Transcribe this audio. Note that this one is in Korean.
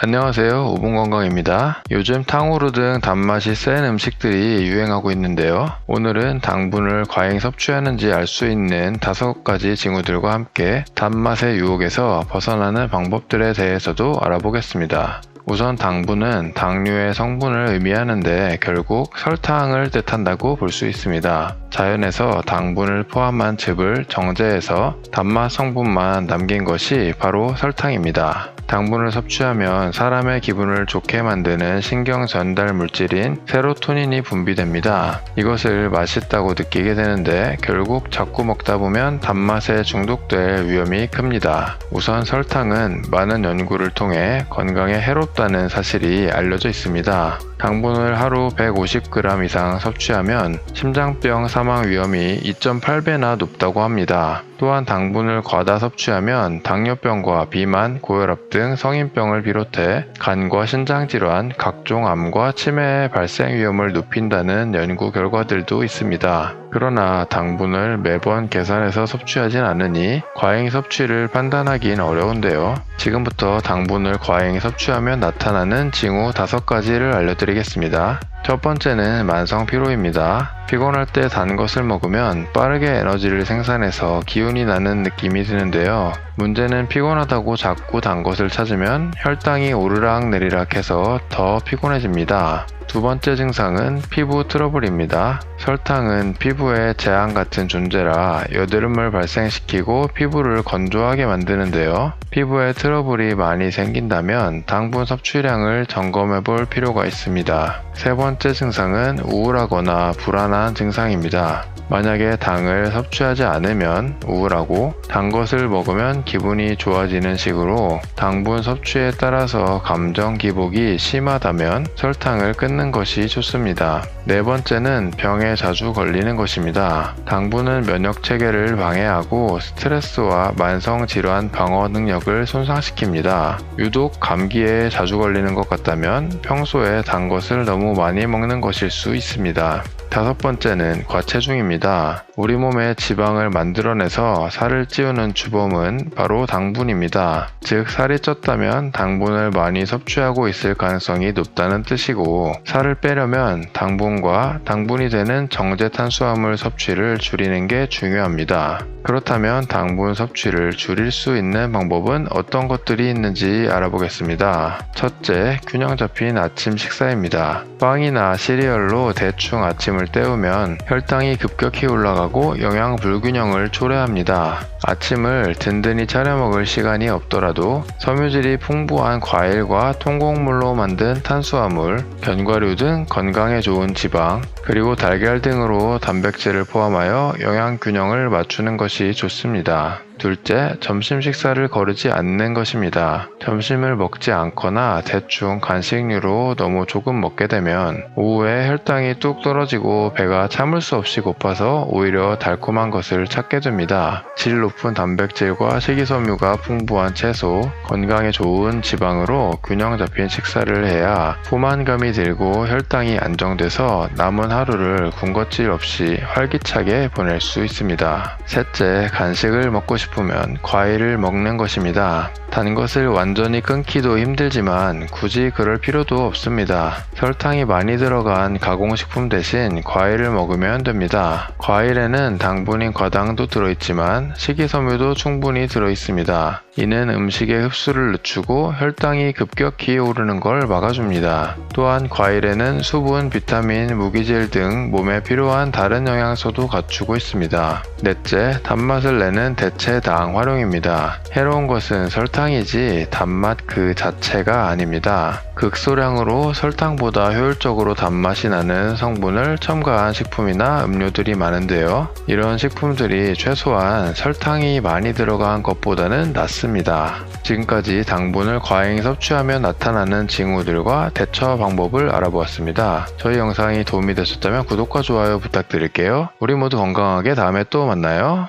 안녕하세요. 오븐건강입니다. 요즘 탕후루 등 단맛이 센 음식들이 유행하고 있는데요. 오늘은 당분을 과잉 섭취하는지 알 수 있는 5가지 징후들과 함께 단맛의 유혹에서 벗어나는 방법들에 대해서도 알아보겠습니다. 우선 당분은 당류의 성분을 의미하는데 결국 설탕을 뜻한다고 볼 수 있습니다. 자연에서 당분을 포함한 즙을 정제해서 단맛 성분만 남긴 것이 바로 설탕입니다. 당분을 섭취하면 사람의 기분을 좋게 만드는 신경 전달 물질인 세로토닌이 분비됩니다. 이것을 맛있다고 느끼게 되는데 결국 자꾸 먹다 보면 단맛에 중독될 위험이 큽니다. 우선 설탕은 많은 연구를 통해 건강에 해롭다는 사실이 알려져 있습니다. 당분을 하루 150g 이상 섭취하면 심장병 사망 위험이 2.8배나 높다고 합니다. 또한 당분을 과다 섭취하면 당뇨병과 비만, 고혈압 등 성인병을 비롯해 간과 신장질환, 각종 암과 치매의 발생 위험을 높인다는 연구 결과들도 있습니다. 그러나 당분을 매번 계산해서 섭취하진 않으니 과잉 섭취를 판단하긴 어려운데요. 지금부터 당분을 과잉 섭취하면 나타나는 징후 5가지를 알려드리겠습니다. 첫 번째는 만성 피로입니다. 피곤할 때 단 것을 먹으면 빠르게 에너지를 생산해서 기운이 나는 느낌이 드는데요. 문제는 피곤하다고 자꾸 단 것을 찾으면 혈당이 오르락 내리락 해서 더 피곤해집니다. 두 번째 증상은 피부 트러블입니다. 설탕은 피부에 재앙 같은 존재라 여드름을 발생시키고 피부를 건조하게 만드는데요. 피부에 트러블이 많이 생긴다면 당분 섭취량을 점검해 볼 필요가 있습니다. 세 번째 증상은 우울하거나 불안한 증상입니다. 만약에 당을 섭취하지 않으면 우울하고 단 것을 먹으면 기분이 좋아지는 식으로 당분 섭취에 따라서 감정 기복이 심하다면 설탕을 끊는 것이 좋습니다. 네 번째는 병에 자주 걸리는 것입니다. 당분은 면역 체계를 방해하고 스트레스와 만성 질환 방어 능력을 손상시킵니다. 유독 감기에 자주 걸리는 것 같다면 평소에 단 것을 너무 많이 먹는 것일 수 있습니다. 다섯 번째는 과체중입니다. 우리 몸에 지방을 만들어내서 살을 찌우는 주범은 바로 당분입니다. 즉 살이 쪘다면 당분을 많이 섭취하고 있을 가능성이 높다는 뜻이고, 살을 빼려면 당분과 당분이 되는 정제 탄수화물 섭취를 줄이는 게 중요합니다. 그렇다면 당분 섭취를 줄일 수 있는 방법은 어떤 것들이 있는지 알아보겠습니다. 첫째, 균형 잡힌 아침 식사입니다. 빵이나 시리얼로 대충 아침을 때우면 혈당이 급격히 올라가고 영양 불균형을 초래합니다. 아침을 든든히 차려 먹을 시간이 없더라도 섬유질이 풍부한 과일과 통곡물로 만든 탄수화물, 견과류 등 건강에 좋은 지방, 그리고 달걀 등으로 단백질을 포함하여 영양 균형을 맞추는 것이 좋습니다. 둘째, 점심 식사를 거르지 않는 것입니다. 점심을 먹지 않거나 대충 간식류로 너무 조금 먹게 되면 오후에 혈당이 뚝 떨어지고 배가 참을 수 없이 고파서 오히려 달콤한 것을 찾게 됩니다. 질 높은 단백질과 식이섬유가 풍부한 채소, 건강에 좋은 지방으로 균형 잡힌 식사를 해야 포만감이 들고 혈당이 안정돼서 남은 하루를 군것질 없이 활기차게 보낼 수 있습니다. 셋째, 간식을 먹고 싶으면 과일을 먹는 것입니다. 단 것을 완전히 끊기도 힘들지만 굳이 그럴 필요도 없습니다. 설탕이 많이 들어간 가공식품 대신 과일을 먹으면 됩니다. 과일에는 당분인 과당도 들어있지만 식이섬유도 충분히 들어있습니다. 이는 음식의 흡수를 늦추고 혈당이 급격히 오르는 걸 막아줍니다. 또한 과일에는 수분, 비타민, 무기질 등 몸에 필요한 다른 영양소도 갖추고 있습니다. 넷째, 단맛을 내는 대체당 활용입니다. 해로운 것은 설탕이지 단맛 그 자체가 아닙니다. 극소량으로 설탕보다 효율적으로 단맛이 나는 성분을 첨가한 식품이나 음료들이 많은데요. 이런 식품들이 최소한 설탕이 많이 들어간 것보다는 낫습니다. 지금까지 당분을 과잉 섭취하면 나타나는 징후들과 대처 방법을 알아보았습니다. 저희 영상이 도움이 되셨다면 구독과 좋아요 부탁드릴게요. 우리 모두 건강하게 다음에 또 만나요.